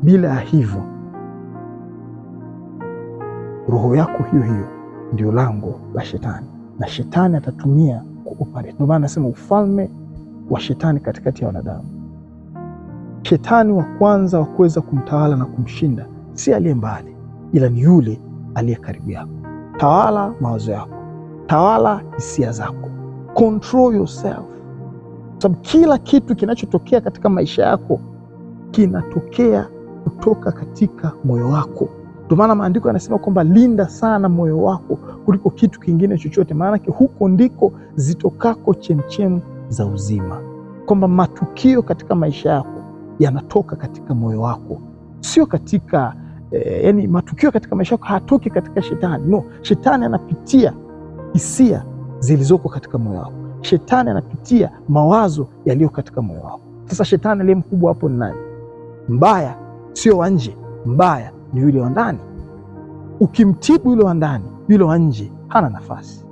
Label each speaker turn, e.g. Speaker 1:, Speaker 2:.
Speaker 1: Bila ya hivyo, roho yako hiyo hiyo ndio lango la shetani, na shetani atatumia kuoperate. Ndio maana nasema ufalme wa shetani katikati ya wanadamu. Shetani wa kwanza wa kuweza kumtawala na kumshinda si aliye mbali, ila ni yule aliye karibu yako. Tawala mawazo yako, tawala hisia zako, control yourself, sababu kila kitu kinachotokea katika maisha yako kinatokea kutoka katika moyo wako. Ndio maana maandiko yanasema kwamba linda sana moyo wako kuliko kitu kingine chochote, maana huko ndiko zitokako chemchem za uzima. Kwamba matukio katika maisha yako yanatoka katika moyo wako, sio katika yani matukio katika maisha yako hatoki katika shetani. No, shetani anapitia hisia zilizoko katika moyo wako. Shetani anapitia mawazo yaliyo katika moyo wako. Sasa shetani aliye mkubwa hapo ni nani? Mbaya sio wa nje, mbaya ni yule wa ndani. Ukimtibu yule wa ndani, yule wa nje hana nafasi.